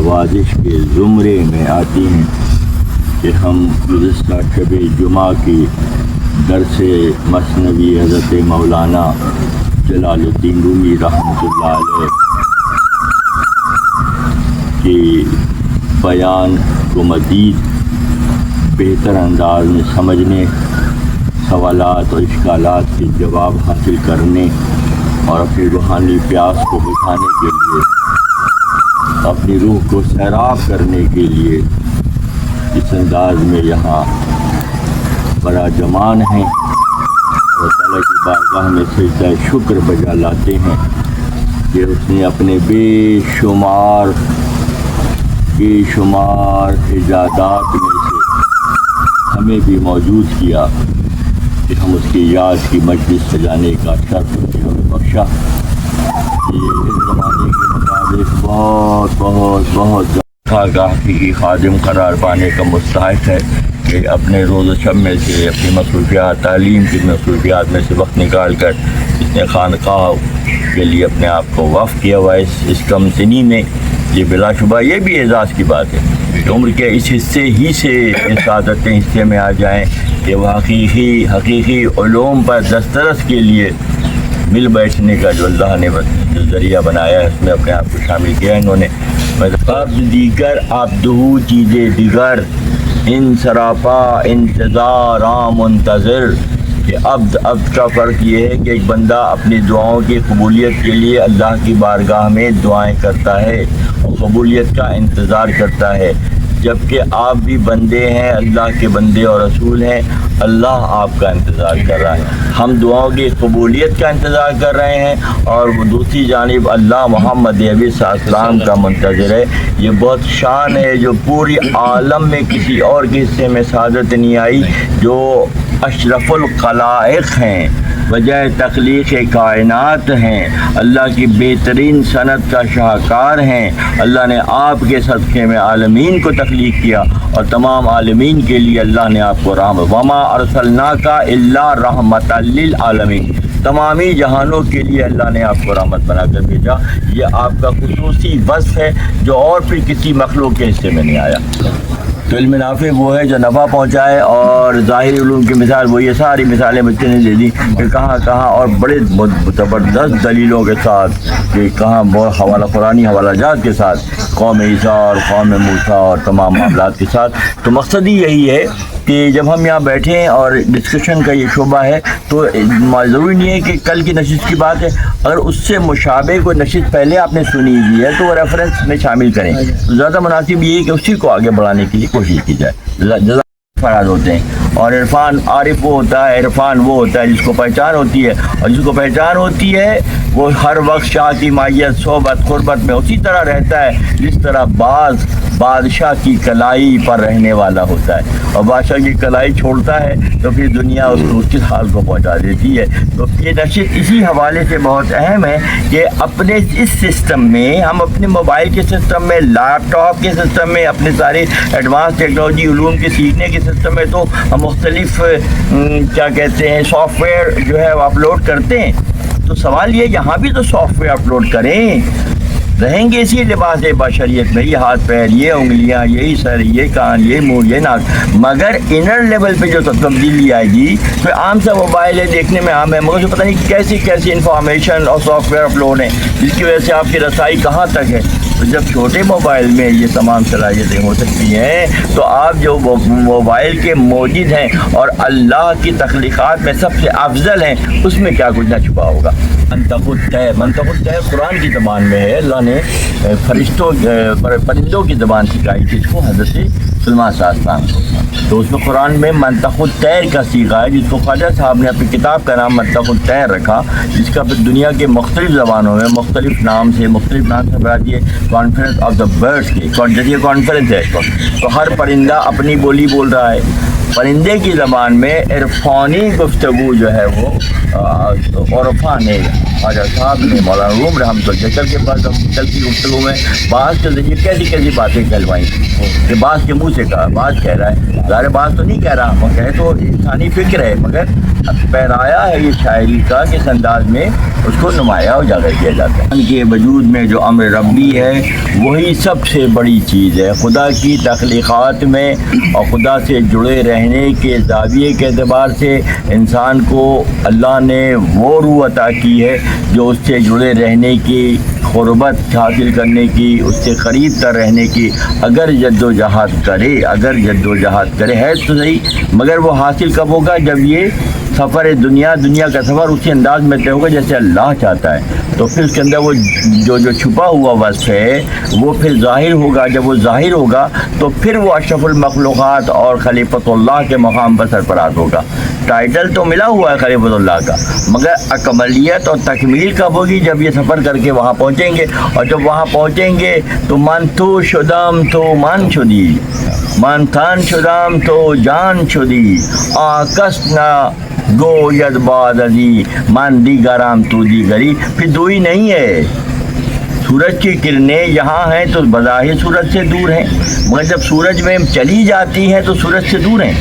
نوازش کے زمرے میں آتی ہیں کہ ہم گزشتہ شب جمعہ کی درس مثنوی حضرت مولانا جلال الدین رومی رحمۃ اللہ علیہ کے بیان کو مزید بہتر انداز میں سمجھنے، سوالات اور اشکالات کے جواب حاصل کرنے اور اپنی روحانی پیاس کو بجھانے کے لیے، اپنی روح کو سیراب کرنے کے لیے اس انداز میں یہاں بڑا جمان ہیں اور تعالیٰ کی بارگاہ میں سجدہ شکر بجا لاتے ہیں کہ اس نے اپنے بے شمار ایجادات میں سے ہمیں بھی موجود کیا کہ ہم اس کی یاد کی مجلس سجانے کا شرف ہمیں بخشا۔ یہ اس زمانے کے مطابق بہت کا حقیقی خادم قرار پانے کا مستحق ہے کہ اپنے روز و شب میں سے، اپنی مصروفیات، تعلیم کی مصروفیات میں سے وقت نکال کر اس نے خانقاہ کے لیے اپنے آپ کو وقف کیا ہوا ہے اس کم سنی میں۔ یہ بلا شبہ یہ بھی اعزاز کی بات ہے کہ عمر کے اس حصے ہی سے سعادتیں حصے میں آ جائیں کہ وہ حقیقی علوم پر دسترس کے لیے مل بیٹھنے کا جو اللہ نے جو ذریعہ بنایا ہے اس میں اپنے آپ کو شامل کیا انہوں نے۔ اب دیگر عبدہ چیزیں دیگر ان سراپا انتظار منتظر، کہ عبد کا فرق یہ ہے کہ ایک بندہ اپنی دعاؤں کی قبولیت کے لیے اللہ کی بارگاہ میں دعائیں کرتا ہے اور قبولیت کا انتظار کرتا ہے، جبکہ آپ بھی بندے ہیں، اللہ کے بندے اور رسول ہیں، اللہ آپ کا انتظار کر رہا ہے۔ ہم دعاؤں کی قبولیت کا انتظار کر رہے ہیں اور دوسری جانب اللہ محمد نبی صلی اللہ علیہ وسلم کا منتظر ہے۔ یہ بہت شان ہے جو پوری عالم میں کسی اور کے حصے میں سعادت نہیں آئی، جو اشرف الخلائق ہیں، وجہ تخلیق کائنات ہیں، اللہ کی بہترین صنعت کا شاہکار ہیں۔ اللہ نے آپ کے صدقے میں عالمین کو تخلیق کیا اور تمام عالمین کے لیے اللہ نے آپ کو رحمت، وما ارسلناک الا رحمۃ للعالمین، تمامی جہانوں کے لیے اللہ نے آپ کو رحمت بنا کر بھیجا۔ یہ آپ کا خصوصی وصف ہے جو اور پھر کسی مخلوق کے حصے میں نہیں آیا۔ تو علم نافع وہ ہے جو نفع پہنچائے، اور ظاہری علوم کی مثال وہ یہ ساری مثالیں بچے نے دے دی کہ کہاں اور بڑے زبردست دلیلوں کے ساتھ، کہ کہاں بہت حوالہ قرآنی حوالہ جات کے ساتھ، قوم عیسیٰ اور قوم موسیٰ اور تمام معاملات کے ساتھ۔ تو مقصد ہی یہی ہے کہ جب ہم یہاں بیٹھیں اور ڈسکشن کا یہ شعبہ ہے تو ضروری نہیں ہے کہ کل کی نشست کی بات ہے، اگر اس سے مشابہ کوئی نشست پہلے آپ نے سنی ہوئی ہے تو وہ ریفرنس میں شامل کریں، زیادہ مناسب یہ ہے کہ اسی کو آگے بڑھانے کی کوشش کی جائے۔ فراد ہوتے ہیں اور عرفان عارف وہ ہوتا ہے، عرفان وہ ہوتا ہے جس کو پہچان ہوتی ہے، اور جس کو پہچان ہوتی ہے وہ ہر وقت شاہ کی مائیت، صحبت، قربت میں اسی طرح رہتا ہے جس طرح بادشاہ کی کلائی پر رہنے والا ہوتا ہے، اور بادشاہ کی کلائی چھوڑتا ہے تو پھر دنیا اس کو اس کے حال کو پہنچا دیتی ہے۔ تو یہ نشست اسی حوالے سے بہت اہم ہے کہ اپنے اس سسٹم میں، ہم اپنے موبائل کے سسٹم میں، لیپ ٹاپ کے سسٹم میں، اپنے سارے ایڈوانس ٹیکنالوجی علوم کے سیکھنے کے سسٹم میں تو ہم مختلف کیا کہتے ہیں سافٹ ویئر جو ہے وہ اپلوڈ کرتے ہیں۔ تو سوال یہ یہاں بھی تو سافٹ ویئر اپلوڈ کریں، رہیں گے اسی لباس بشریت میں، یہ ہاتھ پیر، یہ انگلیاں، یہی سر، یہ کان، یہ منہ، یہ ناک، مگر انر لیول پہ جو تبدیلی آئے گی تو عام سا موبائل ہے، دیکھنے میں عام ہے، مگر جو پتہ نہیں کیسی انفارمیشن اور سافٹ ویئر اپلوڈ ہیں جس کی وجہ سے آپ کی رسائی کہاں تک ہے۔ تو جب چھوٹے موبائل میں یہ تمام صلاحیتیں ہو سکتی ہیں تو آپ جو موبائل کے موجد ہیں اور اللہ کی تخلیقات میں سب سے افضل ہیں، اس میں کیا کچھ نہ چھپا ہوگا۔ منطق الطیر قرآن کی زبان میں ہے، اللہ نے پرندوں کی زبان سکھائی جس کو حضرت سلیمان علیہ السلام کو، تو اس میں قرآن میں منطق الطیر کا سیکھا ہے، جس کو خواجہ صاحب نے اپنی کتاب کا نام منطق الطیر رکھا، جس کا پھر دنیا کے مختلف زبانوں میں مختلف نام سے برات یہ کانفرنس آف دا برڈس کی جیسے کانفرنس ہے، تو ہر پرندہ اپنی بولی بول رہا ہے۔ پرندے کی زبان میں عرفانی گفتگو جو ہے وہ عرفان ہے، خواجہ صاحب نے مولانا روم رحمۃ اللہ کے پاس کل کی گفتگو میں بعض کے ذریعے کیسی کیسی باتیں کہلوائیں کہ بعض کے منہ سے کہا، بعض کہہ رہا ہے، ظاہر بات تو نہیں کہہ رہا، وہ کہے تو انسانی فکر ہے، مگر پیرایا ہے یہ شاعری کا کہ اس انداز میں اس کو نمایاں اجاگر کیا جاتا ہے۔ ان کے وجود میں جو امر ربی ہے وہی سب سے بڑی چیز ہے۔ خدا کی تخلیقات میں اور خدا سے جڑے رہنے کے زاویے کے اعتبار سے انسان کو اللہ نے وہ روح عطا کی ہے جو اس سے جڑے رہنے کی، قربت حاصل کرنے کی، اس سے قریب تر رہنے کی اگر جد و جہاد کرے ہے تو صحیح، مگر وہ حاصل کب ہوگا؟ جب یہ سفر دنیا کا سفر اسی انداز میں طے ہوگا جیسے اللہ چاہتا ہے، تو پھر اس کے اندر وہ جو چھپا ہوا وصف ہے وہ پھر ظاہر ہوگا۔ جب وہ ظاہر ہوگا تو پھر وہ اشرف المخلوقات اور خلیفۃ اللہ کے مقام پر سرفراز ہوگا۔ ٹائٹل تو ملا ہوا ہے خلیفۃ اللہ کا، مگر اکملیت اور تکمیل کب ہوگی؟ جب یہ سفر کر کے وہاں پہنچیں گے، اور جب وہاں پہنچیں گے تو من تو شدم تو من شدی، من تن شدم تو جان شدی، آکس نہ گوید بعد ازی من دیگرم تو دیگری۔ پھر دوئی نہیں ہے، سورج کی کرنیں یہاں ہیں تو بظاہر سورج سے دور ہیں، مگر جب سورج میں چلی جاتی ہیں تو سورج سے دور ہیں،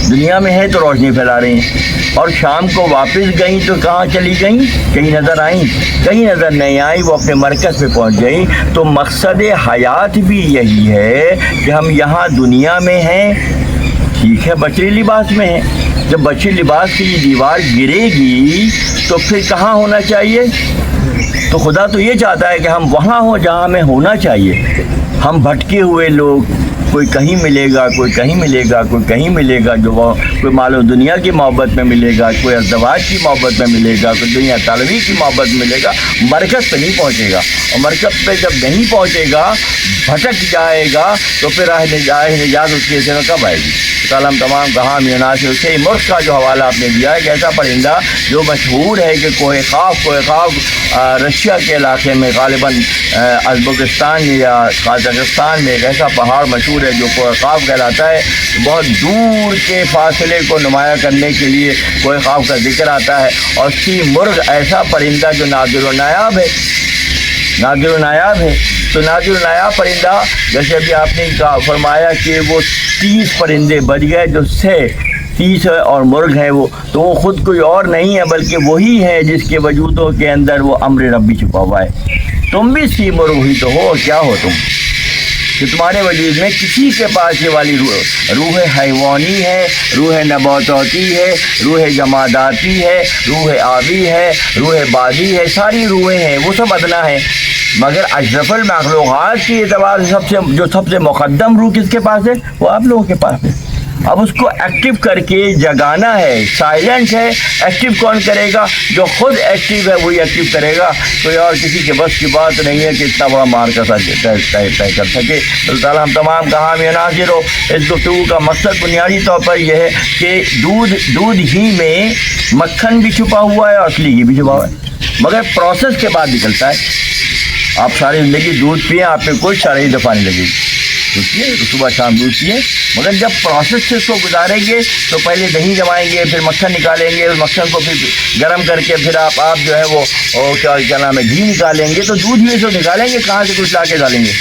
دنیا میں ہے تو روشنی پھیلا رہی ہیں، اور شام کو واپس گئیں تو کہاں چلی گئیں؟ کہیں نظر آئیں؟ کہیں نظر نہیں آئیں، وہ اپنے مرکز پہ پہنچ گئیں۔ تو مقصد حیات بھی یہی ہے کہ ہم یہاں دنیا میں ہیں، ٹھیک ہے، بشری لباس میں ہیں، جب بشری لباس کی یہ دیوار گرے گی تو پھر کہاں ہونا چاہیے؟ تو خدا تو یہ چاہتا ہے کہ ہم وہاں ہوں جہاں ہمیں ہونا چاہیے۔ ہم بھٹکے ہوئے لوگ، کوئی کہیں ملے گا، کوئی کہیں ملے گا، کوئی کہیں ملے گا، جو کوئی مال و دنیا کی محبت میں ملے گا، کوئی ازدواج کی محبت میں ملے گا، کوئی دنیا طلبی کی محبت میں ملے گا، مرکز پہ نہیں پہنچے گا، اور مرکز پہ جب نہیں پہنچے گا، بھٹک جائے گا، تو پھر راہ نجات اس کے حصے میں کب آئے گی؟ تعالیٰ ہم تمام کہاں میوناس سے مرغ کا جو حوالہ آپ نے دیا ہے، ایک ایسا پرندہ جو مشہور ہے کہ کوہ خاف رشیا کے علاقے میں، غالباً ازبکستان یا قازقستان میں ایک ایسا پہاڑ مشہور ہے جو کوہ خاف کہلاتا ہے۔ بہت دور کے فاصلے کو نمایاں کرنے کے لیے کوہ خاف کا ذکر آتا ہے، اور سی مرغ ایسا پرندہ جو نادر و نایاب ہے، نادر و نایاب ہے۔ تو نادر و نایاب پرندہ، جیسے ابھی آپ نے فرمایا کہ وہ 30 پرندے بچ گئے جو سے 30 اور مرغ ہیں، وہ تو وہ خود کوئی اور نہیں ہے بلکہ وہی ہے جس کے وجودوں کے اندر وہ امر ربی چھپا ہوا ہے۔ تم بھی سی مرغ ہی تو ہو، کیا ہو تم کہ تمہارے وجود میں کسی کے پاس یہ والی روح حیوانی ہے، روح نباتاتی ہے، روح جماداتی ہے، روح آبی ہے، روح بادی ہے، ساری روحیں ہیں، وہ سب ادنا ہیں، مگر اشرف المخلوقات کے اعتبار سے سب سے مقدم روح کس کے پاس ہے؟ وہ آپ لوگوں کے پاس ہے۔ اب اس کو ایکٹیو کر کے جگانا ہے، سائلنٹ ہے، ایکٹیو کون کرے گا؟ جو خود ایکٹیو ہے وہی ایکٹیو کرے گا، کوئی اور کسی کے بس کی بات نہیں ہے کہ اتنا بڑا مار کا طے کر سکے۔ اللہ تعالیٰ ہم تمام کہاں میں ناظر ہو۔ اس گفتگو کا مقصد بنیادی طور پر یہ ہے کہ دودھ ہی میں مکھن بھی چھپا ہوا ہے اور اصلی گھی بھی چھپا ہوا ہے، مگر پروسیس کے بعد نکلتا ہے۔ آپ ساری زندگی دودھ پئیں، آپ پہ کوئی شرعی دفعہ نہیں لگے گی، دودھ پیے، صبح شام دودھ پیے، مگر جب پروسیس سے اس کو گزاریں گے تو پہلے دہی جمائیں گے، پھر مکھن نکالیں گے، اس مکھن کو پھر گرم کر کے پھر آپ جو ہے وہ کیا نام ہے گھی نکالیں گے، تو دودھ میں سے نکالیں گے، کہاں سے کچھ لا کے ڈالیں گے۔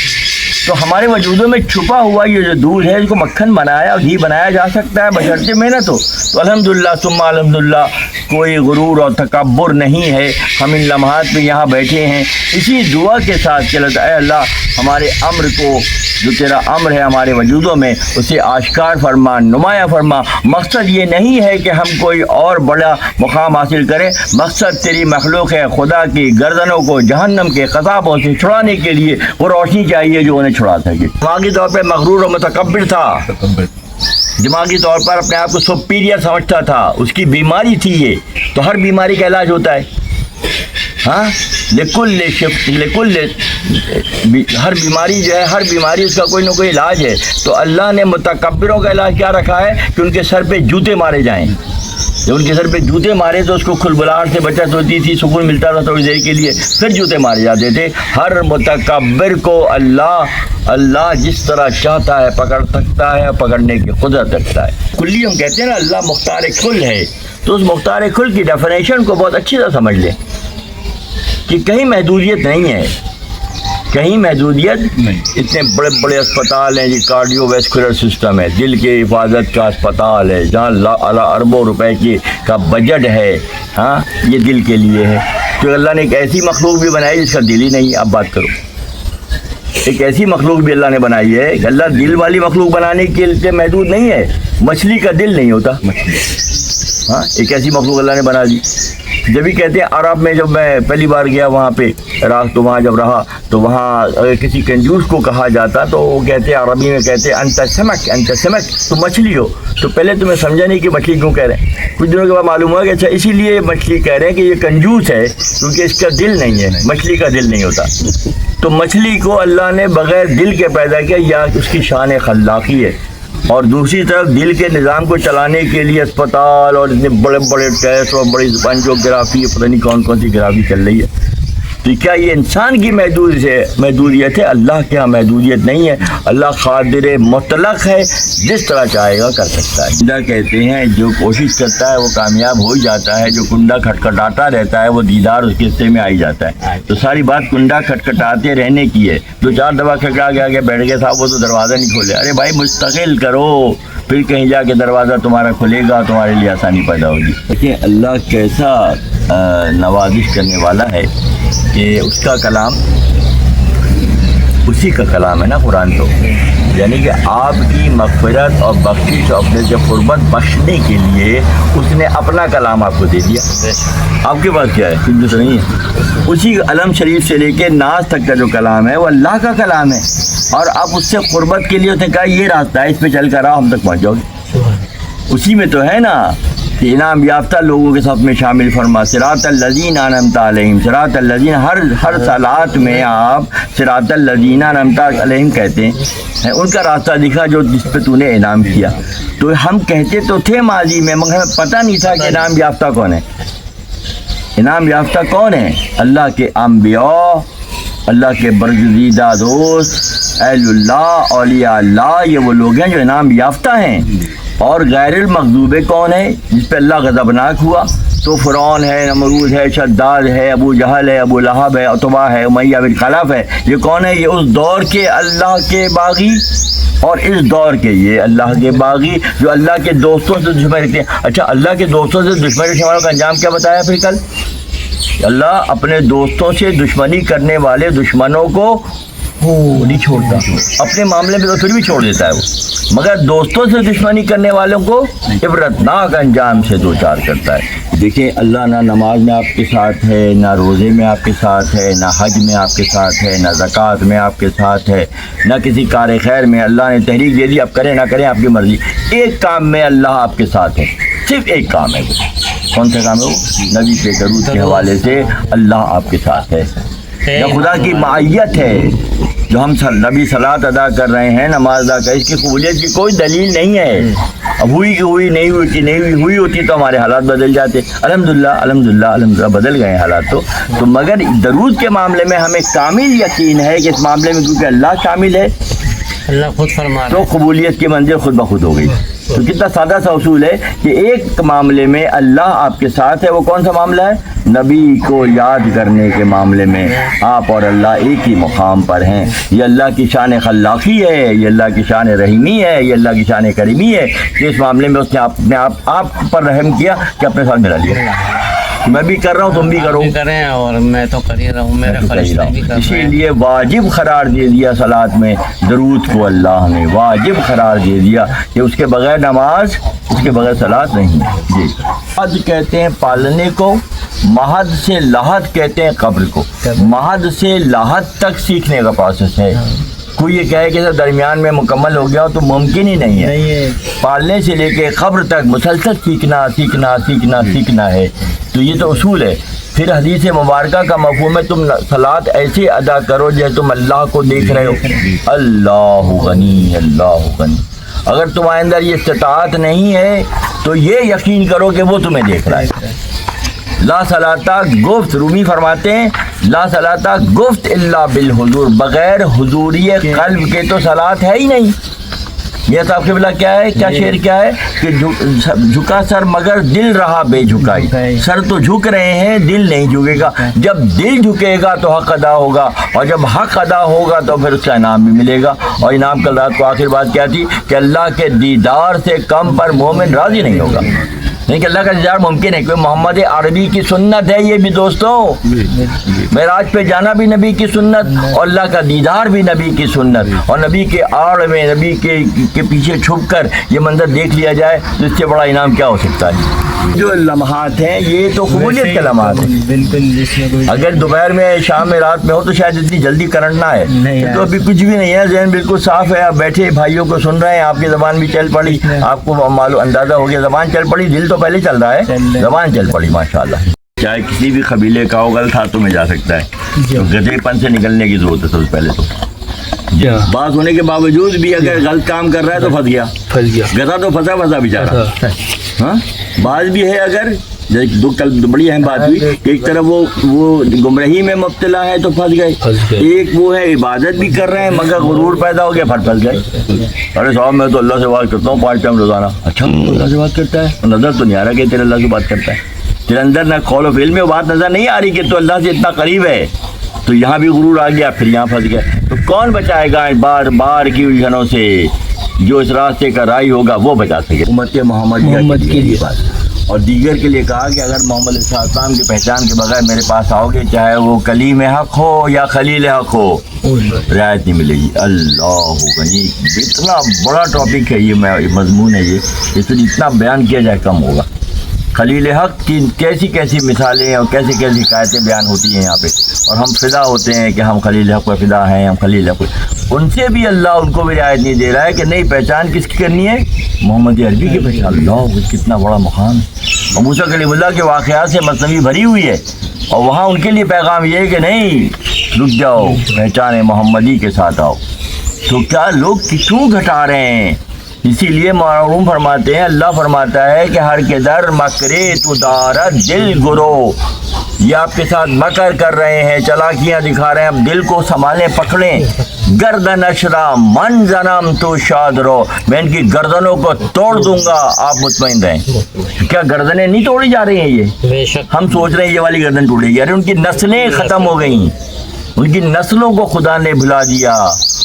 تو ہمارے وجودوں میں چھپا ہوا یہ جو دودھ ہے اس کو مکھن بنایا اور گھی بنایا جا سکتا ہے بشرطِ محنت ہو۔ تو الحمدللہ ثم الحمدللہ کوئی غرور اور تکبر نہیں ہے، ہم ان لمحات میں یہاں بیٹھے ہیں اسی دعا کے ساتھ کہ اے اللہ ہمارے امر کو، جو تیرا امر ہے ہمارے وجودوں میں، اسے آشکار فرما، نمایاں فرما۔ مقصد یہ نہیں ہے کہ ہم کوئی اور بڑا مقام حاصل کریں، مقصد تیری مخلوق ہے خدا کی گردنوں کو جہنم کے قذابوں سے چھڑانے کے لیے وہ روشنی چاہیے جو انہیں چھڑا سکے۔ دماغی طور پہ مغرور و متکبر تھا، دماغی طور پر اپنے آپ کو سپیریئر سمجھتا تھا، اس کی بیماری تھی یہ، تو ہر بیماری کا علاج ہوتا ہے، ہاں ہر بیماری جو ہے، ہر بیماری اس کا کوئی نہ کوئی علاج ہے۔ تو اللہ نے متکبروں کا علاج کیا رکھا ہے کہ ان کے سر پہ جوتے مارے جائیں۔ جب ان کے سر پہ جوتے مارے تو اس کو کھلبلاہٹ سے بچت ہوتی تھی، سکون ملتا تھا تھوڑی دیر کے لیے، پھر جوتے مارے جاتے تھے۔ ہر متکبر کو اللہ جس طرح چاہتا ہے پکڑ سکتا ہے، پکڑنے کی قدرت رکھتا ہے۔ کلی ہم کہتے ہیں نا اللہ مختار کل ہے، تو اس مختار کل کی ڈیفینیشن کو بہت اچھی طرح سمجھ لیں کہ کہیں محدودیت نہیں ہے، کہیں محدودیت اتنے بڑے بڑے اسپتال ہیں جی، کارڈیو ویسکولر سسٹم ہے، دل کی حفاظت کا اسپتال ہے جہاں اربوں روپے کا بجٹ ہے، ہاں یہ دل کے لیے ہے۔ تو اللہ نے ایک ایسی مخلوق بھی بنائی جس کا دل ہی نہیں، اب بات کرو، ایک ایسی مخلوق بھی اللہ نے بنائی ہے کہ اللہ دل والی مخلوق بنانے کے لیے محدود نہیں ہے، مچھلی کا دل نہیں ہوتا، ہاں ایک ایسی مخلوق اللہ نے بنا دی۔ جب بھی کہتے ہیں عرب میں، جب میں پہلی بار گیا وہاں پہ عراق، تو وہاں جب رہا تو وہاں اگر کسی کنجوس کو کہا جاتا تو وہ کہتے ہیں عربی میں کہتے ہیں انت سمک، انت سمک، تو مچھلی ہو۔ تو پہلے تو میں سمجھا نہیں کہ مچھلی کیوں کہہ رہے ہیں، کچھ دنوں کے بعد معلوم ہوا کہ اچھا اسی لیے مچھلی کہہ رہے ہیں کہ یہ کنجوس ہے کیونکہ اس کا دل نہیں ہے، مچھلی کا دل نہیں ہوتا۔ تو مچھلی کو اللہ نے بغیر دل کے پیدا کیا، یا اس کی شان خلاقی ہے۔ اور دوسری طرف دل کے نظام کو چلانے کے لیے اسپتال اور اتنے بڑے بڑے ٹیسٹ اور بڑی انجیوگرافی، پتہ نہیں کون کون سی گرافی چل رہی ہے۔ تو کیا یہ انسان کی محدودیت ہے؟ اللہ کے ہاں محدودیت نہیں ہے، اللہ قادر مطلق ہے، جس طرح چاہے گا کر سکتا ہے۔ کنڈا کہتے ہیں جو کوشش کرتا ہے وہ کامیاب ہو جاتا ہے، جو کنڈا کھٹکھٹاتا رہتا ہے وہ دیدار اس کے حصے میں آئی جاتا ہے۔ تو ساری بات کنڈا کھٹکھٹاتے رہنے کی ہے۔ دو چار دفعہ کھٹکھٹا کے آگے بیٹھ گئے صاحب وہ تو دروازہ نہیں کھولے، ارے بھائی مستقل کرو، پھر کہیں جا کے دروازہ تمہارا کھلے گا، تمہارے لیے آسانی پیدا ہوگی۔ دیکھیں اللہ کیسا نوازش کرنے والا ہے کہ اس کا کلام اسی کا کلام ہے نا قرآن، تو یعنی کہ آپ کی مغفرت اور بخشش اور اپنے سے قربت بخشنے کے لیے اس نے اپنا کلام آپ کو دے دیا۔ آپ کے پاس کیا ہے؟ کچھ دوسرا نہیں ہے۔ اسی علم شریف سے لے کے ناز تک کا جو کلام ہے وہ اللہ کا کلام ہے، اور آپ اس سے قربت کے لیے اس نے کہا یہ راستہ ہے، اس پہ چل کر آؤ، ہم تک پہنچ جاؤ گے۔ اسی میں تو ہے نا کہ انعام یافتہ لوگوں کے ساتھ میں شامل فرما، صراط الذین انعمت علیہم، صراط الذین، ہر صلات میں آپ صراط الذین انعمت علیہم کہتے ہیں، ان کا راستہ دکھا جو جس پہ تو نے انعام کیا۔ تو ہم کہتے تو تھے ماضی میں، مگر ہمیں پتہ نہیں تھا کہ انعام یافتہ کون ہے۔ انعام یافتہ کون ہے؟ اللہ کے انبیاء، اللہ کے برگزیدہ دوست، اہل اللہ، اولیاء اللہ، یہ وہ لوگ ہیں جو انعام یافتہ ہیں۔ اور غیر المغضوب کون ہے؟ جس پہ اللہ غضبناک ہوا، تو فرعون ہے، نمرود ہے، شداد ہے، ابو جہل ہے، ابو لہب ہے، عتبہ ہے، امیہ بن خلف ہے۔ یہ کون ہے؟ یہ اس دور کے اللہ کے باغی، اور اس دور کے یہ اللہ کے باغی جو اللہ کے دوستوں سے دشمنی رکھتے ہیں۔ اچھا اللہ کے دوستوں سے دشمنی رکھنے والوں کا انجام کیا بتایا پھر کل؟ اللہ اپنے دوستوں سے دشمنی کرنے والے دشمنوں کو نہیں چھوڑتا، اپنے معاملے میں تو پھر بھی چھوڑ دیتا ہے وہ، مگر دوستوں سے دشمنی کرنے والوں کو عبرتناک انجام سے دوچار کرتا ہے۔ دیکھیں اللہ نہ نماز میں آپ کے ساتھ ہے، نہ روزے میں آپ کے ساتھ ہے، نہ حج میں آپ کے ساتھ ہے، نہ زکوٰۃ میں آپ کے ساتھ ہے، نہ کسی کار خیر میں۔ اللہ نے تحریک دے دی، اب کریں نہ کریں آپ کی مرضی۔ ایک کام میں اللہ آپ کے ساتھ ہے، صرف ایک کام ہے۔ کون سا کام ہے وہ؟ نبی کے درود کے حوالے سے اللہ آپ کے ساتھ ہے، یا خدا کی معیت ہے۔ جو ہم نبی صلاۃ ادا کر رہے ہیں، نماز ادا کر، اس کی قبولیت کی کوئی دلیل نہیں ہے۔ اب ہوئی کہ ہوئی، نہیں ہوئی کہ نہیں ہوئی، ہوئی ہوتی تو ہمارے حالات بدل جاتے۔ الحمدللہ الحمدللہ الحمدللہ بدل گئے حالات تو مگر درود کے معاملے میں ہمیں کامل یقین ہے کہ اس معاملے میں کیونکہ اللہ شامل ہے، اللہ خود فرما تو قبولیت کی منزل خود بخود ہو گئی۔ تو کتنا سادہ سا اصول ہے کہ ایک معاملے میں اللہ آپ کے ساتھ ہے، وہ کون سا معاملہ ہے؟ نبی کو یاد کرنے کے معاملے میں آپ اور اللہ ایک ہی مقام پر ہیں۔ یہ اللہ کی شان خلاقی ہے، یہ اللہ کی شان رحیمی ہے، یہ اللہ کی شان کریمی ہے کہ اس معاملے میں اس نے آپ پر رحم کیا کہ اپنے ساتھ ملا لیا۔ میں بھی کر رہا ہوں، تم بھی کرو، کریں، اور میں تو کر ہی رہا ہوں، میرے فرشتے بھی کر رہے ہیں۔ اسی لیے واجب قرار دے دیا صلاۃ میں درود کو، اللہ نے واجب قرار دے دیا کہ اس کے بغیر نماز، اس کے بغیر صلاۃ نہیں ہے۔ جی حد کہتے ہیں پالنے کو، مہد سے لحد کہتے ہیں قبر کو۔ مہد سے لحد تک سیکھنے کا پروسیس ہے، کوئی یہ کہے کہ درمیان میں مکمل ہو گیا تو ممکن ہی نہیں ہے۔ پالنے سے لے کے قبر تک مسلسل سیکھنا سیکھنا سیکھنا سیکھنا ہے۔ تو یہ تو اصول ہے۔ پھر حدیث مبارکہ کا مفہوم ہے تم صلاۃ ایسے ادا کرو جیسے تم اللہ کو دیکھ رہے ہو۔ اللہ غنی، اللہ غنی۔ اگر تمہارے اندر یہ استطاعت نہیں ہے تو یہ یقین کرو کہ وہ تمہیں دیکھ رہا ہے۔ لا صلاۃ گفت، رومی فرماتے ہیں لا صلاۃ گفت الا بالحضور، بغیر حضوری قلب کے تو صلاۃ ہے ہی نہیں۔ یہ صاحب قبلہ کیا ہے, کیا شعر کیا ہے کہ جھکا سر مگر دل رہا بے جھکائی. سر تو جھک رہے ہیں, دل نہیں جھکے گا. جب دل جھکے گا تو حق ادا ہوگا, اور جب حق ادا ہوگا تو پھر اس کا انعام بھی ملے گا. اور انعام کل رات کو آخر بات کیا تھی کہ اللہ کے دیدار سے کم پر مومن راضی نہیں ہوگا. نہیں کہ اللہ کا دیدار ممکن ہے, کوئی محمد عربی کی سنت ہے یہ بھی دوستوں. معراج پہ جانا بھی نبی کی سنت, اور اللہ کا دیدار بھی نبی کی سنت. اور نبی کے آڑ میں, نبی کے پیچھے چھپ کر یہ منظر دیکھ لیا جائے تو اس سے بڑا انعام کیا ہو سکتا ہے. جو لمحات ہیں یہ تو قبولیت کے لمحات ہیں. بالکل, اگر دوپہر میں, شام میں, رات میں ہو تو شاید اتنی جلدی کرنٹ نہ ہے. تو ابھی کچھ بھی نہیں ہے, ذہن بالکل صاف ہے. آپ بیٹھے بھائیوں کو سن رہے ہیں, آپ کی زبان بھی چل پڑی, آپ کو معلوم اندازہ ہو گیا زبان چل پڑی. دل تو پہلے چل رہا ہے, زبان چل پڑی ماشاءاللہ. چاہے کسی بھی قبیلے کا ہو, غلط ہاتھوں میں جا سکتا ہے. تو گدھے پن سے نکلنے کی ضرورت ہے سب سے پہلے. تو بات ہونے کے باوجود بھی اگر غلط کام کر رہا ہے تو پھنس گیا. گدھا تو پھنسا بیچارہ. ہاں, بعض بھی ہے اگر دو کل بڑی اہم بات ہوئی کہ ایک طرف وہ گمراہی میں مبتلا ہے تو پھنس گئے. ایک وہ ہے عبادت بھی کر رہے ہیں مگر غرور پیدا ہو گیا, پھر پھنس گئے. ارے صاحب میں تو اللہ سے بات کرتا ہوں 5 ٹائم روزانہ. اچھا اللہ سے بات کرتا ہے, نظر تو نہیں آ رہا کہ تیرے اللہ سے بات کرتا ہے. تیرے اندر نہ قول و فعل میں بات نظر نہیں آ رہی کہ تو اللہ سے اتنا قریب ہے. تو یہاں بھی غرور آ گیا, پھر یہاں پھنس گیا. تو کون بچائے گا بار بار کی الجھنوں سے؟ جو اس راستے کا راہی ہوگا وہ بچا سکے. امت محمد کے لیے بات, اور دیگر کے لیے کہا کہ اگر محمد علیہ السلام کی پہچان کے بغیر میرے پاس آؤ گے, چاہے وہ کلیم حق ہو یا خلیل حق ہو, رعایت نہیں ملے گی. اللہ غنی, اتنا بڑا ٹاپک ہے یہ, مضمون ہے یہ, اس میں جتنا بیان کیا جائے کم ہوگا. خلیل حق کی کیسی کیسی مثالیں اور کیسی کیسی حکایتیں بیان ہوتی ہیں یہاں پہ, اور ہم فدا ہوتے ہیں کہ ہم خلیل حق پہ فدا ہیں, ہم خلیل حق پہ. ان سے بھی اللہ ان کو بھی رعایت نہیں دے رہا ہے کہ نہیں, پہچان کس کی کرنی ہے؟ محمد عربی کی پہچان. اللہ کتنا بڑا مقام ہے. موسیٰ کلیم اللہ کے واقعات سے مثنوی بھری ہوئی ہے, اور وہاں ان کے لیے پیغام یہ ہے کہ نہیں رک جاؤ, پہچان محمدی کے ساتھ آؤ. تو کیا لوگ کیوں گھٹا رہے ہیں؟ اسی لیے معلوم فرماتے ہیں, اللہ فرماتا ہے کہ ہر کے در مکرے تو دارت دل گرو. یہ آپ کے ساتھ مکر کر رہے ہیں, چالاکیاں دکھا رہے ہیں. اب دل کو سنبھالیں, پکڑیں. گردن اشرا من جنم تو شاد رو, میں ان کی گردنوں کو توڑ دوں گا, آپ مطمئن رہیں. کیا گردنیں نہیں توڑی جا رہی ہیں؟ یہ ہم سوچ رہے ہیں یہ والی گردن ٹوٹے گی. ارے ان کی نسلیں ختم ہو گئیں, ان کی نسلوں کو خدا نے بھلا دیا,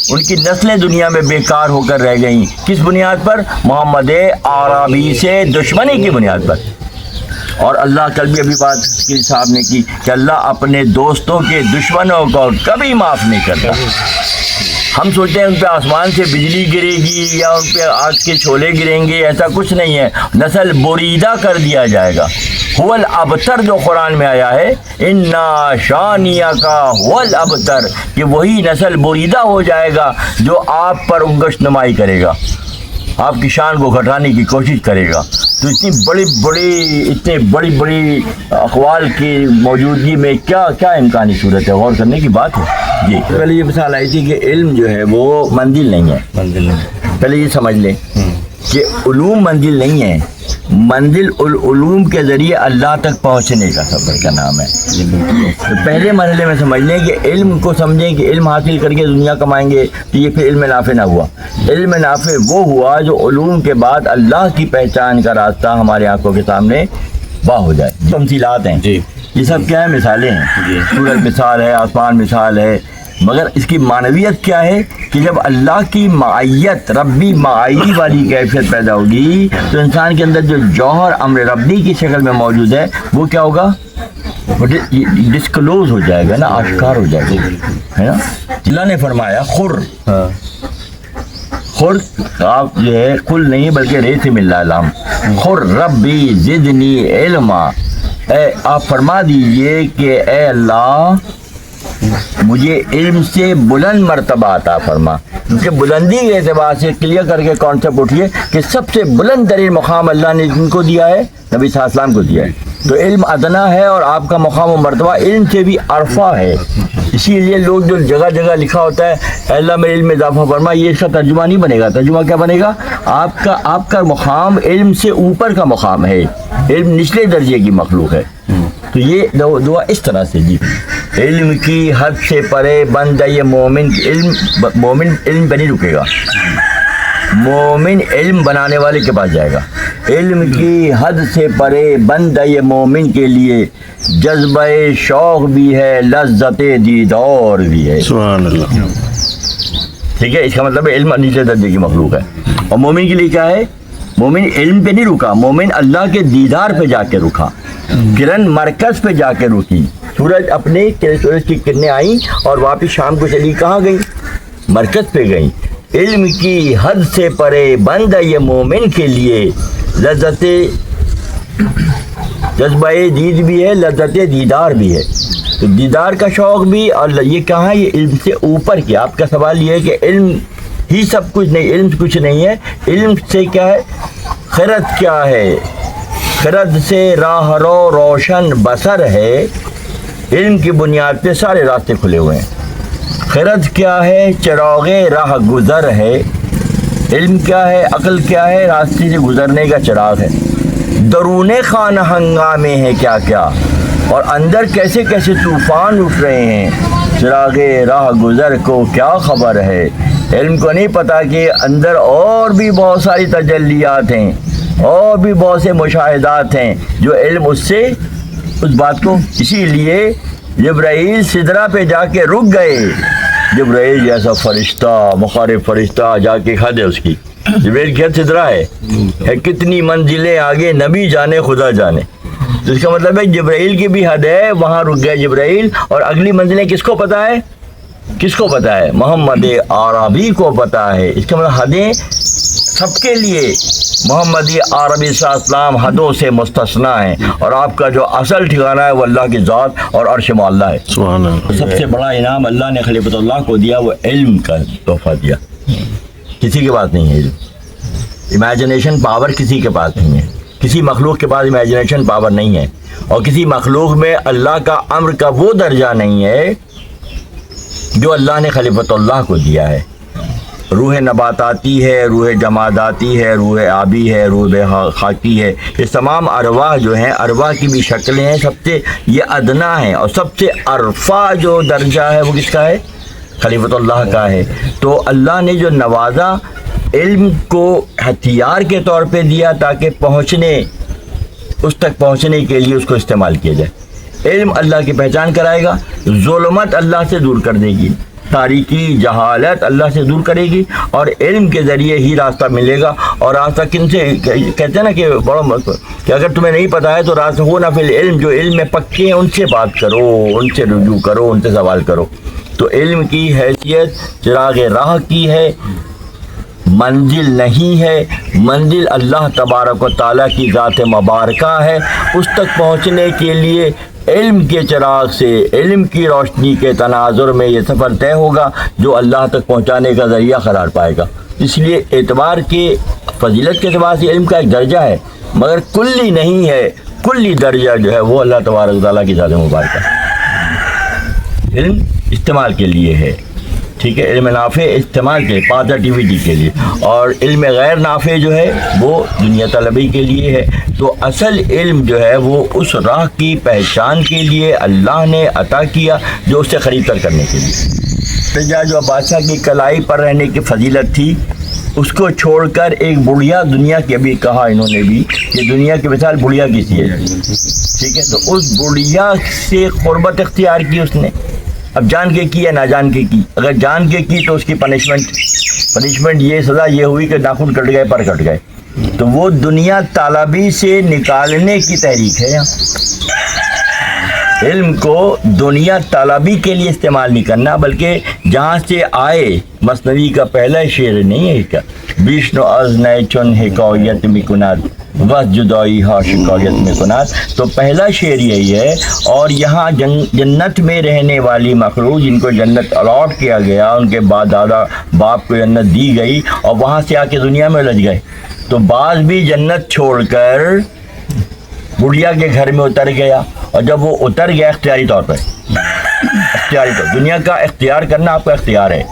ان کی نسلیں دنیا میں بیکار ہو کر رہ گئیں. کس بنیاد پر؟ محمد عربی سے دشمنی کی بنیاد پر. اور اللہ کل بھی ابھی بات کی صاحب نے کی کہ اللہ اپنے دوستوں کے دشمنوں کو کبھی معاف نہیں کرتا. ہم سوچتے ہیں ان پہ آسمان سے بجلی گرے گی یا ان پہ آگ کے چھولے گریں گے, ایسا کچھ نہیں ہے. نسل بریدہ کر دیا جائے گا. هو الابتر جو قرآن میں آیا ہے, انا شانیہ کا هو الابتر, کہ وہی نسل بریدہ ہو جائے گا جو آپ پر انگشت نمائی کرے گا, آپ کی شان کو گھٹانے کی کوشش کرے گا. تو اتنے بڑی اقوال کی موجودگی میں کیا امکانی صورت ہے, غور کرنے کی بات ہے. جی پہلے یہ مثال آئی تھی کہ علم جو ہے وہ منزل نہیں ہے. پہلے یہ سمجھ لیں کہ علوم منزل نہیں ہے, منزل العلوم کے ذریعے اللہ تک پہنچنے کا سفر کا نام ہے. تو پہلے مرحلے میں سمجھ لیں کہ علم کو سمجھیں کہ علم حاصل کر کے دنیا کمائیں گے, تو یہ پھر علم نافع نہ ہوا. علم نافع وہ ہوا جو علوم کے بعد اللہ کی پہچان کا راستہ ہمارے آنکھوں کے سامنے واضح ہو جائے. تمثیلات ہیں جی, یہ سب کیا ہے؟ مثالیں ہیں. سورج مثال ہے, آسمان مثال ہے, مگر اس کی معنویت کیا ہے کہ جب اللہ کی معیت, ربی معائی والی کیفیت پیدا ہوگی تو انسان کے اندر جو جوہر امر ربی کی شکل میں موجود ہے وہ کیا ہوگا؟ ڈسکلوز ہو جائے گا نا, آشکار ہو جائے گا, ہے نا. اللہ نے فرمایا خر, آپ جو ہے کل نہیں بلکہ رے سے مل رہا لام, خر ربی زدنی علما. آپ فرما دیجئے کہ اے اللہ مجھے علم سے بلند مرتبہ عطا فرما. کیونکہ بلندی کے اعتبار سے کلیئر کر کے کانسیپٹ اٹھیے کہ سب سے بلند ترین مقام اللہ نے جن کو دیا ہے, نبی صلی اللہ علیہ وسلم کو دیا ہے. تو علم ادنا ہے اور آپ کا مقام و مرتبہ علم سے بھی عرفہ ہے. اسی لیے لوگ جو جگہ جگہ لکھا ہوتا ہے اے اللہ میرے علم میں اضافہ فرما, یہ اس کا ترجمہ نہیں بنے گا. ترجمہ کیا بنے گا؟ آپ کا مقام علم سے اوپر کا مقام ہے, علم نچلے درجے کی مخلوق ہے. تو یہ دعا اس طرح سے جی, علم کی حد سے پرے بند ہے یہ مومن. مومن علم پہ نہیں رکے گا, مومن علم بنانے والے کے پاس جائے گا. علم کی حد سے پرے بند ہے یہ مومن کے لیے, جذبہ شوق بھی ہے, لذت دیدار بھی ہے. سبحان اللہ. ٹھیک ہے, اس کا مطلب ہے علم نیچے درجے کی مخلوق ہے. اور مومن کے لیے کیا ہے؟ مومن علم پہ نہیں رکا, مومن اللہ کے دیدار پہ جا کے رکا, کرن مرکز پہ جا کے رکی. سورج اپنے سورج کی کرنیں آئیں اور واپس شام کو چلی, کہاں گئی؟ مرکز پہ گئی. علم کی حد سے پرے بند ہے یہ مومن کے لیے, لذت جذبہ دید بھی ہے, لذت دیدار بھی ہے. تو دیدار کا شوق بھی, اور یہ کہاں, یہ علم سے اوپر کیا. آپ کا سوال یہ ہے کہ علم ہی سب کچھ نہیں, علم کچھ نہیں ہے. علم سے کیا ہے؟ خرد کیا ہے؟ خرد سے راہ رو روشن بسر ہے. علم کی بنیاد پہ سارے راستے کھلے ہوئے ہیں. خرد کیا ہے؟ چراغ راہ گزر ہے. علم کیا ہے؟ عقل کیا ہے؟ راستے سے گزرنے کا چراغ ہے. درون خانہ ہنگامے ہیں کیا کیا, اور اندر کیسے کیسے طوفان اٹھ رہے ہیں. چراغ راہ گزر کو کیا خبر ہے. علم کو نہیں پتا کہ اندر اور بھی بہت ساری تجلیات ہیں, اور بھی بہت سے مشاہدات ہیں جو علم اس سے اس بات کو. اسی لیے جبرائیل سدرہ پہ جا کے رک گئے. جبرائیل جیسا فرشتہ, مخالف فرشتہ, جا کے حد ہے اس کی. جبرائیل کی حد سدرہ ہے کتنی منزلیں آگے نبی جانے خدا جانے. تو اس کا مطلب ہے جبرائیل کی بھی حد ہے, وہاں رک گئے جبرائیل. اور اگلی منزلیں کس کو پتہ ہے؟ کس کو پتہ ہے؟ محمد عربی کو پتہ ہے. اس کا مطلب حدیں سب کے لیے. محمد عربی صلی اللہ علیہ وسلم حدوں سے مستثنا ہیں, اور آپ کا جو اصل ٹھکانہ ہے وہ اللہ کی ذات اور عرش معلیٰ ہے. سبحان اللہ. سب سے بڑا انعام اللہ نے خلیفۃ اللہ کو دیا, وہ علم کا تحفہ دیا. کسی کے پاس نہیں ہے علم. امیجنیشن پاور کسی کے پاس نہیں ہے. کسی مخلوق کے پاس امیجنیشن پاور نہیں ہے, اور کسی مخلوق میں اللہ کا امر کا وہ درجہ نہیں ہے جو اللہ نے خلیفۃ اللہ کو دیا ہے. روح نباتاتی ہے, روح جماداتی ہے, روح آبی ہے, روح خاکی ہے. یہ تمام ارواح جو ہیں, ارواح کی بھی شکلیں ہیں. سب سے یہ ادنا ہیں, اور سب سے عرفہ جو درجہ ہے وہ کس کا ہے؟ خلیفۃ اللہ کا ہے. تو اللہ نے جو نوازا, علم کو ہتھیار کے طور پہ دیا تاکہ اس تک پہنچنے کے لیے اس کو استعمال کیا جائے. علم اللہ کی پہچان کرائے گا, ظلمت اللہ سے دور کر دے گی, تاریکی جہالت اللہ سے دور کرے گی, اور علم کے ذریعے ہی راستہ ملے گا. اور راستہ کن سے کہتے ہیں نا کہ بڑا کہ اگر تمہیں نہیں پتہ ہے تو راستہ ہو نہ فی علم, جو علم میں پکے ہیں ان سے بات کرو, ان سے رجوع کرو, ان سے سوال کرو. تو علم کی حیثیت چراغ راہ کی ہے, منزل نہیں ہے. منزل اللہ تبارک و تعالیٰ کی ذات مبارکہ ہے. اس تک پہنچنے کے لیے علم کے چراغ سے, علم کی روشنی کے تناظر میں یہ سفر طے ہوگا جو اللہ تک پہنچانے کا ذریعہ قرار پائے گا. اس لیے اعتبار کے فضیلت کے اعتبار سے علم کا ایک درجہ ہے, مگر کلی نہیں ہے. کلی درجہ جو ہے وہ اللہ تبارک و تعالیٰ کی ذات مبارکہ. علم استعمال کے لیے ہے, ٹھیک ہے, علم نافع استعمال کے پازیٹیوٹی کے لیے, اور علم غیر نافع جو ہے وہ دنیا طلبی کے لیے ہے. تو اصل علم جو ہے وہ اس راہ کی پہچان کے لیے اللہ نے عطا کیا جو اس سے خرید کر کرنے کے لیے. جو بادشاہ کی کلائی پر رہنے کی فضیلت تھی, اس کو چھوڑ کر ایک بڑھیا دنیا کی, ابھی کہا انہوں نے بھی کہ دنیا کی مثال بڑھیا کی سی ہے, ٹھیک ہے. تو اس بڑھیا سے قربت اختیار کی اس نے. اب جان کے کی یا نہ جان کے کی. اگر جان کے کی تو اس کی پنشمنٹ یہ سزا یہ ہوئی کہ ناخن کٹ گئے, پر کٹ گئے. تو وہ دنیا طالبی سے نکالنے کی تحریک ہے. علم کو دنیا طالبی کے لیے استعمال نہیں کرنا, بلکہ جہاں سے آئے. مثنوی کا پہلا شعر نہیں ہے کیا, وشنو از نئے چن حکایت میں کناد بس جدائی ہا شکایت میں کناد. تو پہلا شعر یہی ہے. اور یہاں جنت میں رہنے والی مخلوق جن کو جنت الاٹ کیا گیا, ان کے بعد دادا باپ کو جنت دی گئی, اور وہاں سے آ کے دنیا میں الجھ گئے. تو بعض بھی جنت چھوڑ کر بڑھیا کے گھر میں اتر گیا, اور جب وہ اتر گیا اختیاری طور پر, دنیا کا اختیار کرنا آپ کا اختیار ہے.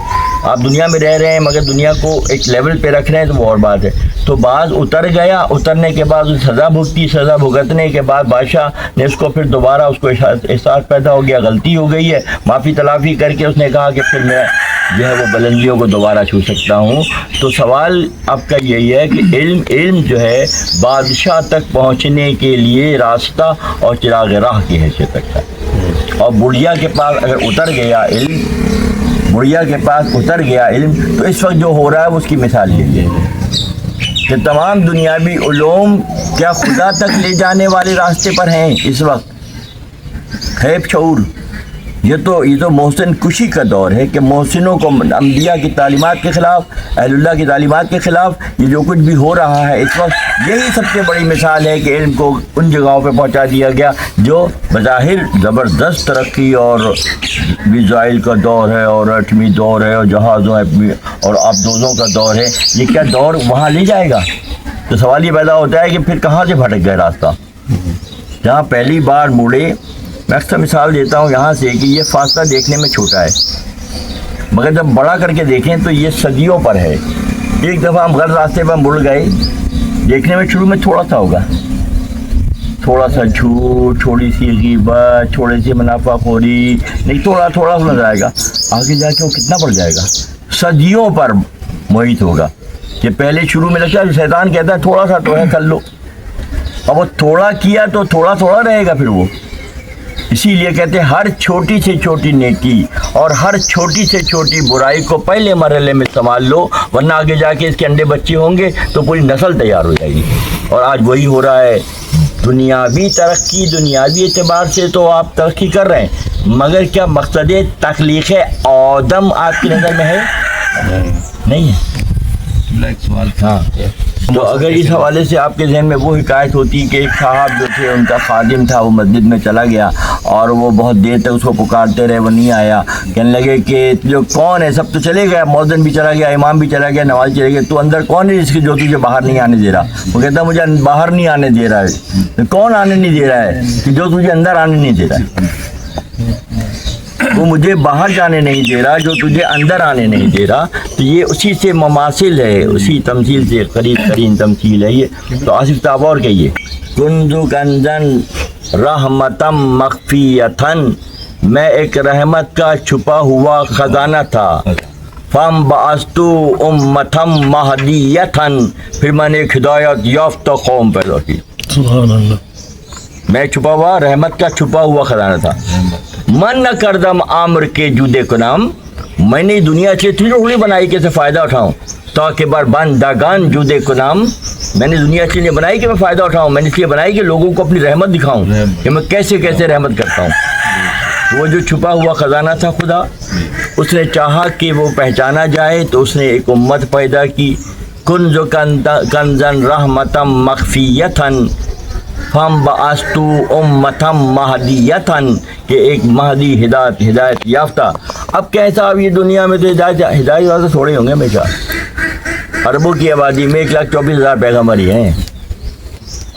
آپ دنیا میں رہ رہے ہیں مگر دنیا کو ایک لیول پہ رکھ رہے ہیں تو وہ اور بات ہے. تو بعض اتر گیا, اترنے کے بعد سزا بھگتی, سزا بھگتنے کے بعد بادشاہ نے اس کو پھر دوبارہ اس کو احساس پیدا ہو گیا, غلطی ہو گئی ہے, معافی تلافی کر کے اس نے کہا کہ پھر میں جو ہے وہ بلندیوں کو دوبارہ چھو سکتا ہوں. تو سوال آپ کا یہی ہے کہ علم جو ہے بادشاہ تک پہنچنے کے لیے راستہ اور چراغ راہ کی حیثیت رکھتا ہے. اور بڑھیا کے پاس اگر اتر گیا علم تو اس وقت جو ہو رہا ہے وہ اس کی مثال یہی ہے کہ تمام دنیاوی علوم کیا خدا تک لے جانے والے راستے پر ہیں اس وقت. خیب شعور، یہ تو محسن کشی کا دور ہے کہ محسنوں کو انبیاء کی تعلیمات کے خلاف، اہل اللہ کی تعلیمات کے خلاف یہ جو کچھ بھی ہو رہا ہے اس وقت، یہی سب سے بڑی مثال ہے کہ علم کو ان جگہوں پہ پہنچا دیا گیا جو بظاہر زبردست ترقی اور میزائل کا دور ہے اور ایٹمی دور ہے اور جہازوں اور آبدوزوں کا دور ہے. یہ کیا دور وہاں لے جائے گا؟ تو سوال یہ پیدا ہوتا ہے کہ پھر کہاں سے بھٹک گئے راستہ. جہاں پہلی بار مڑے، میں اکثر مثال دیتا ہوں یہاں سے کہ یہ فاصلہ دیکھنے میں چھوٹا ہے، مگر جب بڑا کر کے دیکھیں تو یہ صدیوں پر ہے. ایک دفعہ ہم غلط راستے پر مڑ گئے، دیکھنے میں شروع میں تھوڑا سا ہوگا، تھوڑا سا جھوٹ، تھوڑی سی غیبت، تھوڑی سی منافع خوری، نہیں تھوڑا نظر آئے گا، آگے جا کے وہ کتنا پڑ جائے گا، صدیوں پر محیط ہوگا. کہ پہلے شروع میں لگتا ہے شیطان کہتا ہے تھوڑا سا تو ہے کر لو، اب وہ تھوڑا کیا تو تھوڑا رہے گا پھر وہ. اسی لیے کہتے ہیں ہر چھوٹی سے چھوٹی نیکی اور ہر چھوٹی سے چھوٹی برائی کو پہلے مرحلے میں سنبھال لو، ورنہ آگے جا کے اس کے انڈے بچے ہوں گے تو پوری نسل تیار ہو جائے گی. اور آج وہی ہو رہا ہے. دنیاوی ترقی، دنیاوی اعتبار سے تو آپ ترقی کر رہے ہیں، مگر کیا مقصد تخلیق آدم آپ کی نظر میں ہے؟ نہیں ہے. ہاں، تو اگر اس حوالے سے آپ کے ذہن میں وہ حکایت ہوتی کہ ایک صاحب جو تھے ان کا خادم تھا، وہ مسجد میں چلا گیا اور وہ بہت دیر تک اس کو پکارتے رہے، وہ نہیں آیا. کہنے لگے کہ جو کون ہے، سب تو چلے گئے، مؤذن بھی چلا گیا، امام بھی چلا گیا، نماز چلے گئے، تو اندر کون ہے جس کی جو تجھے باہر نہیں آنے دے رہا؟ وہ کہتا مجھے باہر نہیں آنے دے رہا ہے. کون آنے نہیں دے رہا ہے؟ کہ جو تجھے اندر آنے نہیں دے رہا ہے. وہ مجھے باہر جانے نہیں دے رہا جو تجھے اندر آنے نہیں دے رہا. تو یہ اسی سے مماثل ہے، اسی تمثیل سے قریب ترین تمثیل ہے یہ. تو آصف تابور کہیے کنزو کنزن رحمتم مخفیتن، میں ایک رحمت کا چھپا ہوا خزانہ تھا. فم بعثتو امتم مہدیتن، پھر میں نے ایک ہدایت یافتہ قوم پیدا کی. سبحان اللہ. میں چھپا ہوا رحمت کا چھپا ہوا خزانہ تھا. من نہ کردم عامر کے جودے کو نام، میں نے دنیا سے تھوڑی بنائی کہ سے فائدہ اٹھاؤں. تاکہ بار بندگان جودے کو نام، میں نے دنیا سے نہیں بنائی کہ میں فائدہ اٹھاؤں، میں نے اس لیے بنائی کہ لوگوں کو اپنی رحمت دکھاؤں کہ میں کیسے کیسے رحمت کرتا ہوں. وہ جو چھپا ہوا خزانہ تھا خدا، اس نے چاہا کہ وہ پہچانا جائے تو اس نے ایک امت پیدا کی. کنز کنزن رحمتم مخفیتن فم بعثتو امتم مہدیتن، کہ ایک مہدی ہدایت یافتہ. اب کیسا اب یہ دنیا میں تو ہدایت یافتہ تھوڑے ہوں گے ہمیشہ. عربوں کی آبادی میں 1,24,000 پیغمبر ہی ہیں.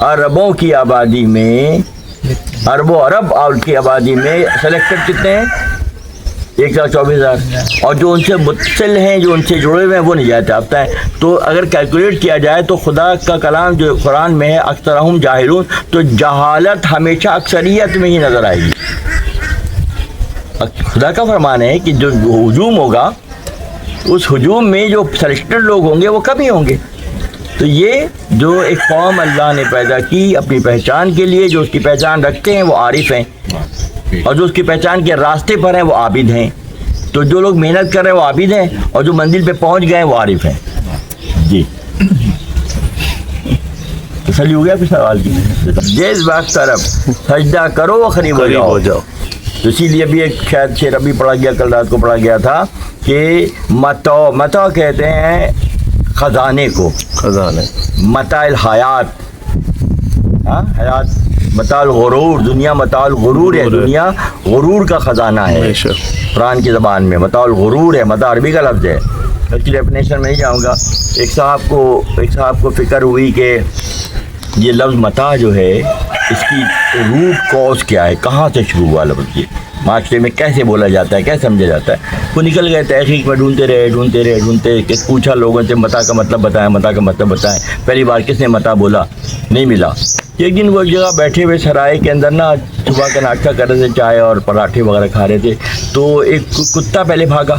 عربوں کی آبادی میں عرب اور کی آبادی میں سلیکٹڈ کتنے ہیں؟ 1,24,000. اور جو ان سے متصل ہیں، جو ان سے جڑے ہوئے ہیں، وہ نجات یافتہ ہیں. تو اگر کیلکولیٹ کیا جائے تو خدا کا کلام جو قرآن میں ہے اکثرہم جاہلون، تو جہالت ہمیشہ اکثریت میں ہی نظر آئے گی. خدا کا فرمان ہے کہ جو ہجوم ہوگا اس ہجوم میں جو سلیکٹڈ لوگ ہوں گے وہ کم ہی ہوں گے. تو یہ جو ایک قوم اللہ نے پیدا کی اپنی پہچان کے لیے، جو اس کی پہچان رکھتے ہیں وہ عارف ہیں، اور جو اس کی پہچان کے راستے پر ہیں وہ عابد ہیں. تو جو لوگ محنت کر رہے ہیں وہ عابد ہیں، اور جو منزل پہ پہنچ گئے وہ عارف ہیں. جی تسلی ہو گیا پھر سوال کی. جس وقت طرف سجدہ کرو قریب ہو جاؤ. تو اسی لیے بھی ایک شاید شعر ابھی پڑھا گیا، کل رات کو پڑھا گیا تھا کہ متا کہتے ہیں خزانے کو، خزانے متاع الحیات، ہاں حیات متاع الغرور، دنیا متاع الغرور ہے، دنیا غرور کا خزانہ ہے. قرآن کی زبان میں متاع الغرور ہے، متاع عربی کا لفظ ہے. اس کی ڈیفینیشن میں نہیں جاؤں گا. ایک صاحب کو فکر ہوئی کہ یہ لفظ متاع جو ہے اس کی روٹ کاز کیا ہے، کہاں سے شروع ہوا لفظ، یہ معاشرے میں کیسے بولا جاتا ہے، کیسے سمجھا جاتا ہے. وہ نکل گئے تحقیق میں، ڈھونڈتے رہے کہ پوچھا لوگوں سے متا کا مطلب بتائیں. پہلی بار کس نے متا بولا، نہیں ملا. ایک دن وہ جگہ بیٹھے ہوئے سرائے کے اندر نا، صبح کا ناشتہ کر رہے تھے، چائے اور پراٹھے وغیرہ کھا رہے تھے. تو ایک کتا پہلے بھاگا،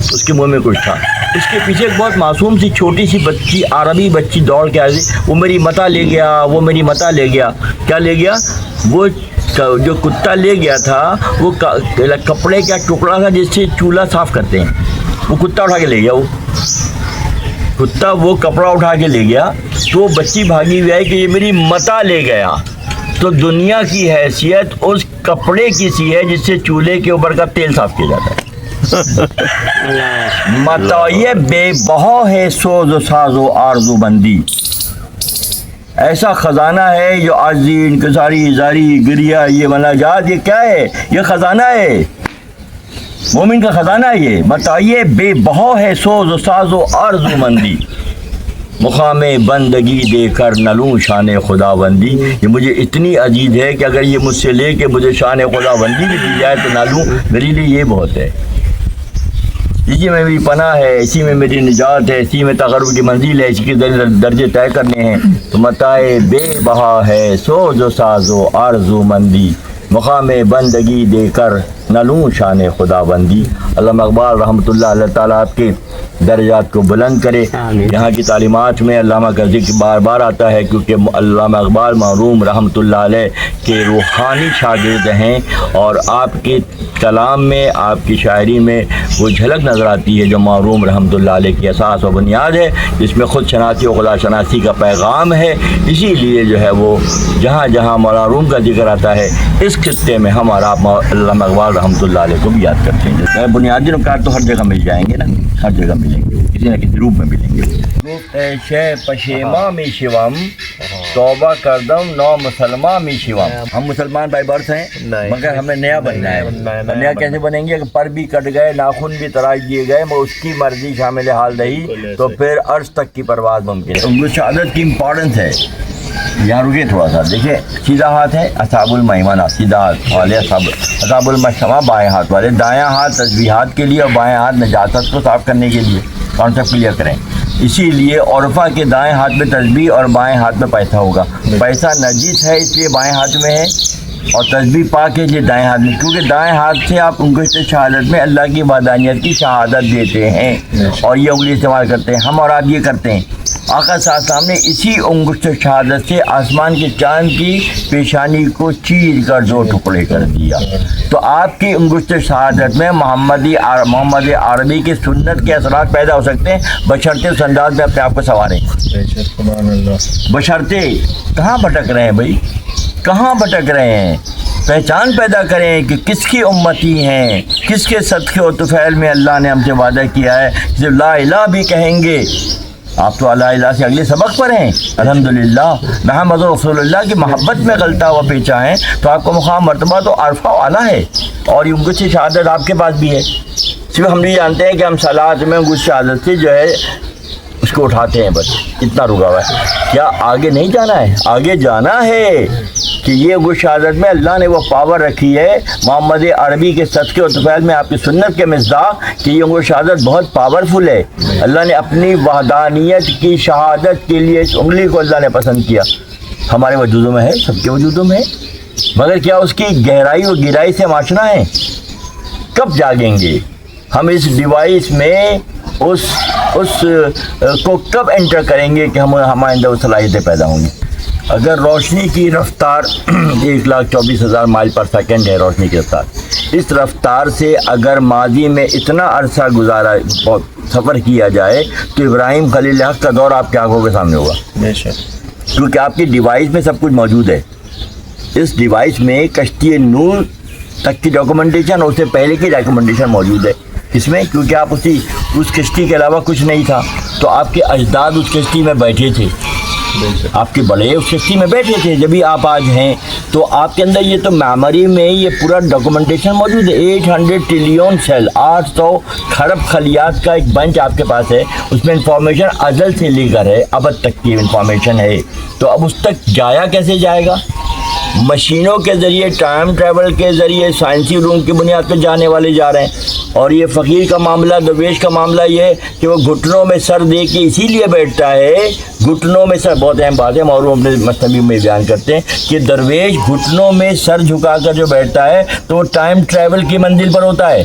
اس کے منہ میں کچھ تھا. اس کے پیچھے ایک بہت معصوم سی چھوٹی سی بچی, عربی بچی دوڑ کے آئی, وہ میری متا لے گیا, وہ میری متا لے گیا. کیا لے گیا؟ وہ جو کتا لے گیا تھا وہ کپڑے کا ٹکڑا تھا جس سے چولہا صاف کرتے ہیں. وہ کتا اٹھا کے لے گیا, وہ کتا وہ کپڑا اٹھا کے لے گیا. تو بچی بھاگی ہوئی ہے کہ یہ میری متا لے گیا. تو دنیا کی حیثیت اس کپڑے کی سی ہے جس سے چولہے کے اوپر کا تیل صاف کیا جاتا ہے. متاع بے بہا ہے سوز و ساز و آرزو بندی. ایسا خزانہ ہے جو عاجزی, انکساری, زاری, گریہ, یہ مناجات, یہ کیا ہے؟ یہ خزانہ ہے, مومن کا خزانہ ہے یہ. متاع بے بہا ہے سوز و ساز و آرزو مندی, مقام بندگی دے کر نہ لوں شان خدا بندی. یہ مجھے اتنی عزیز ہے کہ اگر یہ مجھ سے لے کے مجھے شان خدا بندی بھی دی جائے تو نہ لوں, میرے لیے یہ بہت ہے. اسی میں میری پناہ ہے, اسی میں میری نجات ہے, اسی میں تقرب کی منزل ہے, اسی کے درجے طے کرنے ہیں. تو متاع بے بہا ہے سوز و ساز و آرزو مندی, مقام بندگی دے کر نہ لوں شان خدا بندی. علامہ اقبال رحمۃ اللہ اللہ تعالیٰ آپ کے درجات کو بلند کرے. یہاں کی تعلیمات میں علامہ کا ذکر بار بار آتا ہے کیونکہ علامہ اقبال مرحوم رحمۃ اللہ علیہ کے روحانی شاگرد ہیں, اور آپ کے کلام میں, آپ کی شاعری میں وہ جھلک نظر آتی ہے جو مرحوم رحمۃ اللہ علیہ کی اساس و بنیاد ہے, جس میں خود شناسی و خدا شناسی کا پیغام ہے. اسی لیے جو ہے وہ جہاں جہاں مرحوم کا ذکر آتا ہے اس خطے میں ہم اور آپ علامہ اقبال رحمۃ اللہ علیہ کو بھی یاد کرتے ہیں. بنیادی نکات تو ہر جگہ مل جائیں گے نا, ہر جگہ ملیں گے, کسی نہ کسی روپ میں ملیں گے. شے پشیما می شیوم توبہ کردم نو مسلمہ می شیوم. ہم مسلمان بائی برتھ ہیں مگر ہمیں نیا بننا ہے. نیا کیسے بنیں گے کہ پر بھی کٹ گئے, ناخن بھی تراش دیے گئے, مگر اس کی مرضی شامل حال رہی تو پھر عرش تک کی پرواز ممکن ہے. ان شہادت کی امپورٹنس ہے. یہاں رکے تھوڑا سا, دیکھیں سیدھا ہاتھ ہے اصحاب المیمنہ, سیدھا ہاتھ والے اصحاب المشأمہ بائیں ہاتھ والے. دایاں ہاتھ تسبیحات کے لیے اور بائیں ہاتھ نجاست کو صاف کرنے کے لیے. کانسیپٹ کلیئر کریں. اسی لیے عرفہ کے دائیں ہاتھ میں تسبیح اور بائیں ہاتھ میں پیسہ ہوگا. پیسہ نجس ہے اس لیے بائیں ہاتھ میں ہے, اور تسبیح پاک ہے اس لیے دائیں ہاتھ میں, کیونکہ دائیں ہاتھ سے آپ انگشت شہادت میں اللہ کی وحدانیت کی شہادت دیتے ہیں اور یہ انگلی استعمال کرتے ہیں. ہم اور آپ یہ کرتے ہیں. آقا صلی اللہ علیہ وسلم نے اسی انگشت شہادت سے آسمان کے چاند کی پیشانی کو چیر کر 2 ٹکڑے کر دیا. تو آپ کی انگشت شہادت میں محمد عربی کی سنت کے اثرات پیدا ہو سکتے ہیں, بشرطے اس انداز میں اپنے آپ کو سنواریں. بشرطے کہاں بھٹک رہے ہیں بھائی, کہاں بھٹک رہے ہیں؟ پہچان پیدا کریں کہ کس کی امتی ہیں, کس کے صدقے و طفیل میں اللہ نے ہم سے وعدہ کیا ہے. صرف لا الہ بھی کہیں گے. آپ تو لا الہ سے اگلے سبق پر ہیں. الحمدللہ محمد رسول اللہ کی محبت میں غلطہ ہوا پیچھا ہیں تو آپ کو مقام مرتبہ تو عرفہ والا ہے, اور یہ انگشت شہادت آپ کے پاس بھی ہے. صرف ہم یہ جانتے ہیں کہ ہم صلات میں انگشت شہادت سے جو ہے اس کو اٹھاتے ہیں, بس اتنا رکا ہوا ہے. کیا آگے نہیں جانا ہے؟ آگے جانا ہے کہ یہ انگشت شہادت میں اللہ نے وہ پاور رکھی ہے محمد عربی کے صدقے و طفیل میں آپ کی سنت کے مصداق کہ یہ انگشت شہادت بہت پاورفل ہے. اللہ نے اپنی وحدانیت کی شہادت کے لیے اس انگلی کو اللہ نے پسند کیا. ہمارے وجودوں میں ہے, سب کے وجودوں میں ہے, مگر کیا اس کی گہرائی و گہرائی سے معاشنا ہے؟ کب جاگیں گے ہم اس ڈیوائس میں, اس کو کب انٹر کریں گے کہ ہمارے اندر وہ صلاحیتیں پیدا ہوں گی؟ اگر روشنی کی رفتار 1,24,000 مائل پر سیکنڈ ہے, روشنی کی رفتار, اس رفتار سے اگر ماضی میں اتنا عرصہ گزارا سفر کیا جائے تو ابراہیم خلیل حق کا دور آپ کی آنکھوں کے سامنے ہوگا. کیونکہ آپ کی ڈیوائس میں سب کچھ موجود ہے. اس ڈیوائس میں کشتی نور تک کی ڈاکومنٹیشن اور اس سے پہلے کی ڈاکومنٹیشن موجود ہے. اس میں کیونکہ آپ اس کشتی کے علاوہ کچھ نہیں تھا, تو آپ کے اجداد اس کشتی میں بیٹھے تھے, آپ کے بڑے اس کشتی میں بیٹھے تھے. جبھی آپ آج ہیں تو آپ کے اندر یہ تو میموری میں یہ پورا ڈاکومنٹیشن موجود ہے. 800 ٹریلین سیل, 800 کھرب خلیات کا ایک بنچ آپ کے پاس ہے. اس میں انفارمیشن ازل سے لے کر ہے ابد تک کی انفارمیشن ہے. تو اب اس تک جایا کیسے جائے گا؟ مشینوں کے ذریعے, ٹائم ٹریول کے ذریعے, سائنسی علوم کی بنیاد پر جانے والے جا رہے ہیں. اور یہ فقیر کا معاملہ, درویش کا معاملہ یہ ہے کہ وہ گھٹنوں میں سر دے کے اسی لیے بیٹھتا ہے, گھٹنوں میں سر, بہت اہم بات ہے, اور وہ اپنے مصنوی میں بیان کرتے ہیں کہ درویش گھٹنوں میں سر جھکا کر جو بیٹھتا ہے تو وہ ٹائم ٹریول کی منزل پر ہوتا ہے.